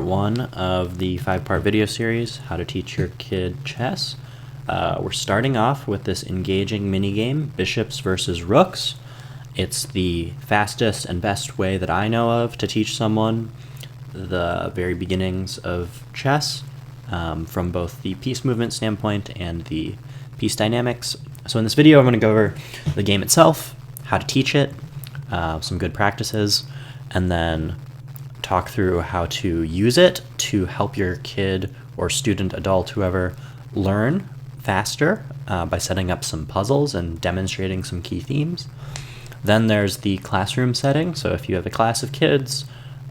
1 of the 5-part video series, How to Teach Your Kid Chess. We're starting off with this engaging minigame, Bishops versus Rooks. It's the fastest and best way that I know of to teach someone the very beginnings of chess, from both the piece movement standpoint and the piece dynamics. So in this video, I'm going to go over the game itself, how to teach it, some good practices, and then talk through how to use it to help your kid or student, adult, whoever, learn faster by setting up some puzzles and demonstrating some key themes. Then there's the classroom setting. So if you have a class of kids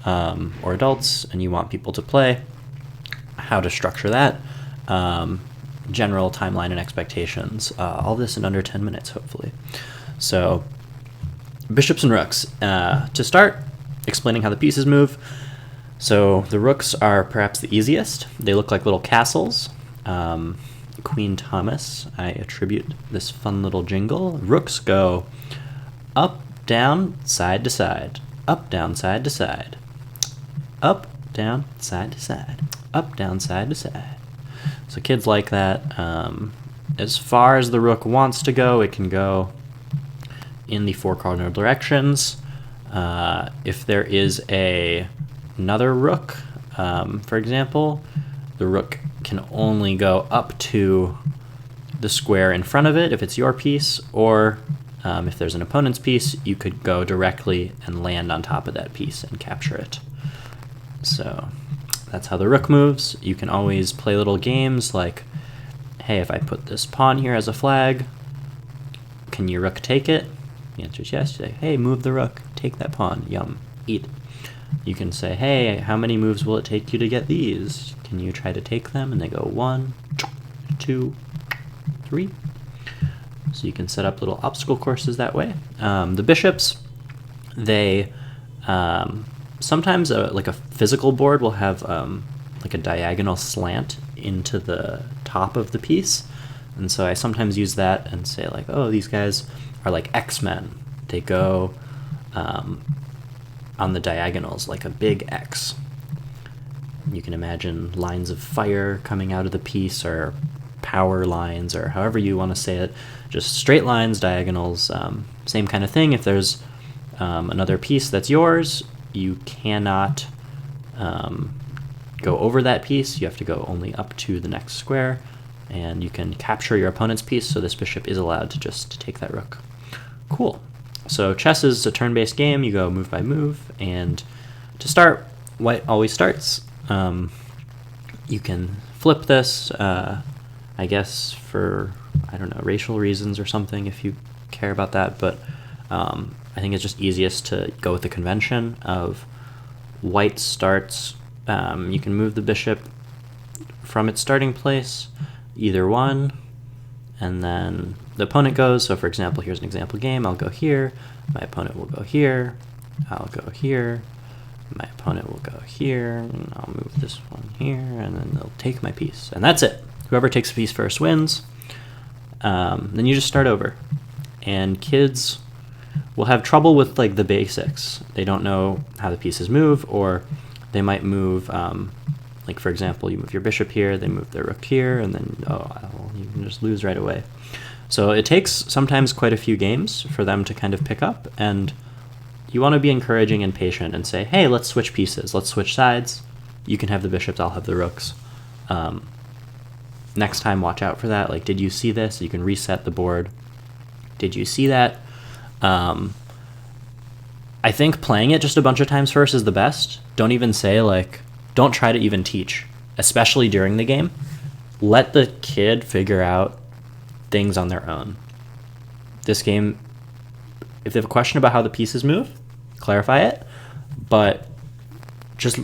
or adults and you want people to play, how to structure that, general timeline and expectations, all this in under 10 minutes, hopefully. So bishops and rooks. To start, explaining how the pieces move. So the rooks are perhaps the easiest. They look like little castles. Queen Thomas, I attribute this fun little jingle. Rooks go up, down, side to side, up, down, side to side, up, down, side to side, up, down, side to side. So kids like that. As far as the rook wants to go, it can go in the 4 cardinal directions. If there is another rook, for example, the rook can only go up to the square in front of it if it's your piece, or if there's an opponent's piece, you could go directly and land on top of that piece and capture it. So that's how the rook moves. You can always play little games like, hey, if I put this pawn here as a flag, can your rook take it? The answer is yes. You say, hey, move the rook, take that pawn, yum, eat. You can say, hey, how many moves will it take you to get these? Can you try to take them? And they go 1, 2, 3. So you can set up little obstacle courses that way. The bishops, they sometimes like a physical board will have like a diagonal slant into the top of the piece. And so I sometimes use that and say like, oh, these guys are like X-Men. They go on the diagonals like a big X. You can imagine lines of fire coming out of the piece, or power lines, or however you want to say it. Just straight lines, diagonals, same kind of thing. If there's another piece that's yours, you cannot go over that piece. You have to go only up to the next square, and you can capture your opponent's piece, so this bishop is allowed to just take that rook. Cool. So chess is a turn-based game. You go move by move, and to start, white always starts. You can flip this, I guess for, I don't know, racial reasons or something, if you care about that, but I think it's just easiest to go with the convention of white starts. You can move the bishop from its starting place, either one, and then the opponent goes. So for example, here's an example game. I'll go here, my opponent will go here, I'll go here, my opponent will go here, and I'll move this one here, and then they'll take my piece. And that's it. Whoever takes the piece first wins. Then you just start over. And kids will have trouble with like the basics. They don't know how the pieces move, or they might move, like for example, you move your bishop here, they move their rook here, and then, you can just lose right away. So it takes sometimes quite a few games for them to kind of pick up, and you want to be encouraging and patient and say, hey, let's switch pieces, let's switch sides. You can have the bishops, I'll have the rooks. Next time, watch out for that. Like, did you see this? You can reset the board. Did you see that? I think playing it just a bunch of times first is the best. Don't even say like, don't try to even teach, especially during the game. Let the kid figure out things on their own. This game, if they have a question about how the pieces move, clarify it, but just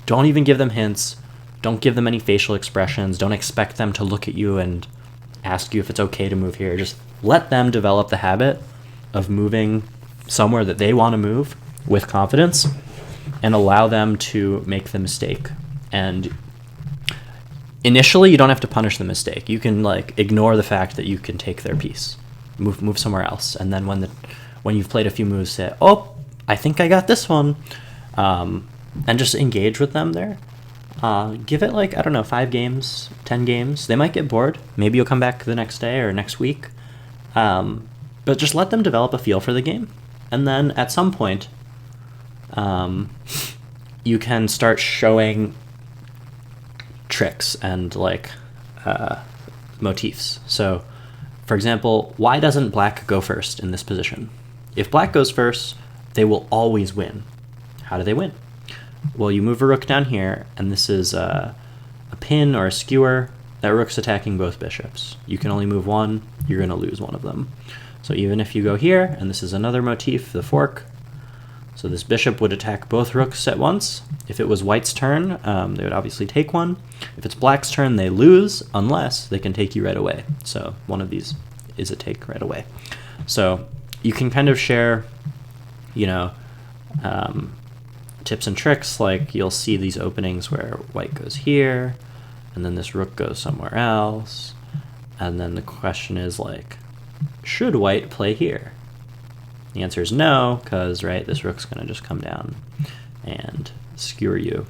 don't even give them hints. Don't give them any facial expressions. Don't expect them to look at you and ask you if it's okay to move here. Just let them develop the habit of moving somewhere that they want to move with confidence, and allow them to make the mistake. And initially, you don't have to punish the mistake. You can like ignore the fact that you can take their piece, move somewhere else, and then when you've played a few moves, say, oh, I think I got this one, and just engage with them there. Give it like, I don't know, 5 games, 10 games. They might get bored. Maybe you'll come back the next day or next week. But just let them develop a feel for the game. And then at some point, you can start showing tricks and like motifs. So, for example, why doesn't black go first in this position? If black goes first, they will always win. How do they win? Well, you move a rook down here, and this is a pin or a skewer. That rook's attacking both bishops. You can only move one, you're going to lose one of them. So even if you go here, and this is another motif, the fork, so this bishop would attack both rooks at once. If it was white's turn, they would obviously take one. If it's black's turn, they lose, unless they can take you right away. So one of these is a take right away. So you can kind of share, you know, tips and tricks, like you'll see these openings where white goes here, and then this rook goes somewhere else, and then the question is like, should white play here? The answer is no, because, right, this rook's going to just come down and skewer you.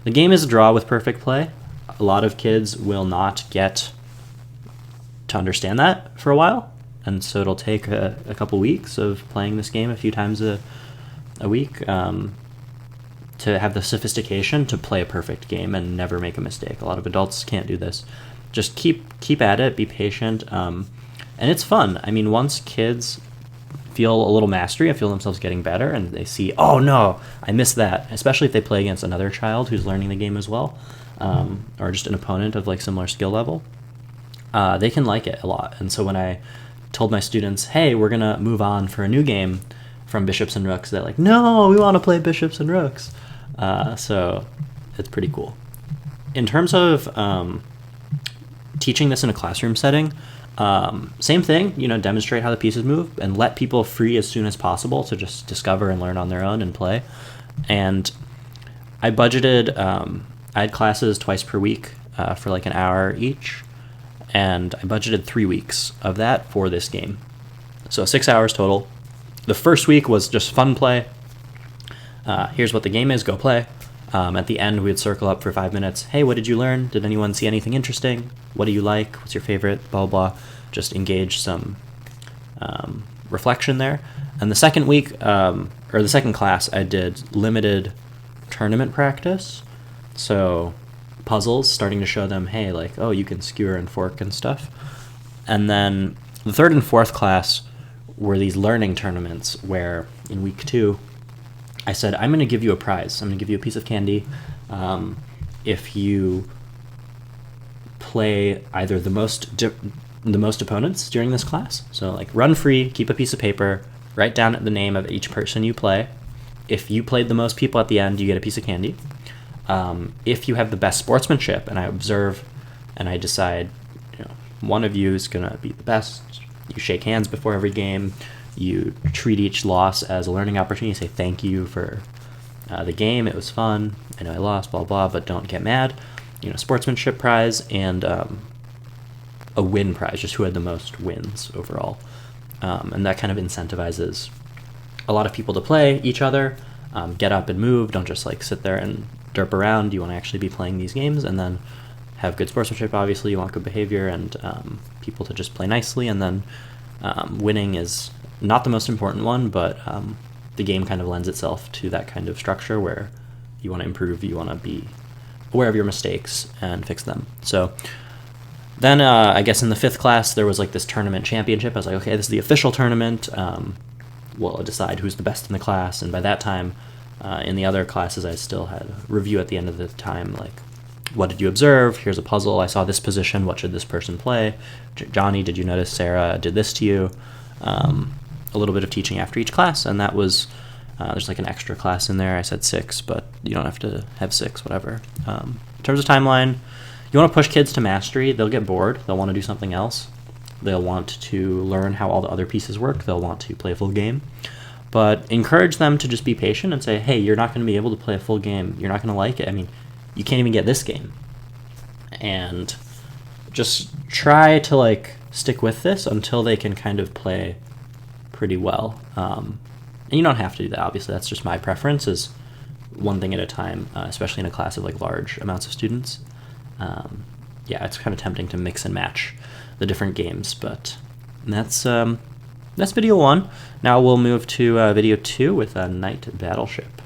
The game is a draw with perfect play. A lot of kids will not get to understand that for a while, and so it'll take a couple weeks of playing this game a few times a week to have the sophistication to play a perfect game and never make a mistake. A lot of adults can't do this. Just keep at it, be patient, and it's fun. I mean, once kids feel a little mastery and feel themselves getting better, and they see, oh no, I missed that, especially if they play against another child who's learning the game as well, or just an opponent of like similar skill level, they can like it a lot. And so when I told my students, hey, we're gonna move on for a new game from bishops and rooks, they're like, no, we want to play bishops and rooks. So it's pretty cool. In terms of teaching this in a classroom setting, same thing, you know, demonstrate how the pieces move and let people free as soon as possible to just discover and learn on their own and play. And I budgeted, I had classes twice per week for like an hour each, and I budgeted 3 weeks of that for this game. So 6 hours total. The first week was just fun play. Here's what the game is, go play. At the end, we'd circle up for 5 minutes. Hey, what did you learn? Did anyone see anything interesting? What do you like? What's your favorite? Blah, blah. Just engage some reflection there. And the second week, or the second class, I did limited tournament practice. So puzzles, starting to show them, hey, like, oh, you can skewer and fork and stuff. And then the third and fourth class were these learning tournaments where in week 2, I said, I'm going to give you a prize. I'm going to give you a piece of candy if you play either the most opponents during this class. So like run free, keep a piece of paper, write down the name of each person you play. If you played the most people at the end, you get a piece of candy. If you have the best sportsmanship, and I observe and I decide, you know, one of you is going to be the best, you shake hands before every game. You treat each loss as a learning opportunity. Say thank you for the game. It was fun. I know I lost, blah, blah, but don't get mad. You know, sportsmanship prize and a win prize, just who had the most wins overall. And that kind of incentivizes a lot of people to play each other, get up and move. Don't just like sit there and derp around. You want to actually be playing these games and then have good sportsmanship, obviously. You want good behavior and people to just play nicely. And then winning is not the most important one, but the game kind of lends itself to that kind of structure where you want to improve, you want to be aware of your mistakes and fix them. So then I guess in the 5th class, there was like this tournament championship. I was like, okay, this is the official tournament. We'll decide who's the best in the class. And by that time, in the other classes, I still had a review at the end of the time, like, what did you observe? Here's a puzzle. I saw this position. What should this person play? Johnny, did you notice Sarah did this to you? A little bit of teaching after each class, and that was, there's like an extra class in there. I said 6, but you don't have to have 6, whatever. In terms of timeline, you want to push kids to mastery. They'll get bored. They'll want to do something else. They'll want to learn how all the other pieces work. They'll want to play a full game. But encourage them to just be patient and say, hey, you're not going to be able to play a full game. You're not going to like it. I mean, you can't even get this game. And just try to like stick with this until they can kind of play pretty well. And you don't have to do that, obviously. That's just my preference, is one thing at a time, especially in a class of like large amounts of students. Yeah, it's kind of tempting to mix and match the different games, but that's video 1. Now we'll move to video 2 with a Night Battleship.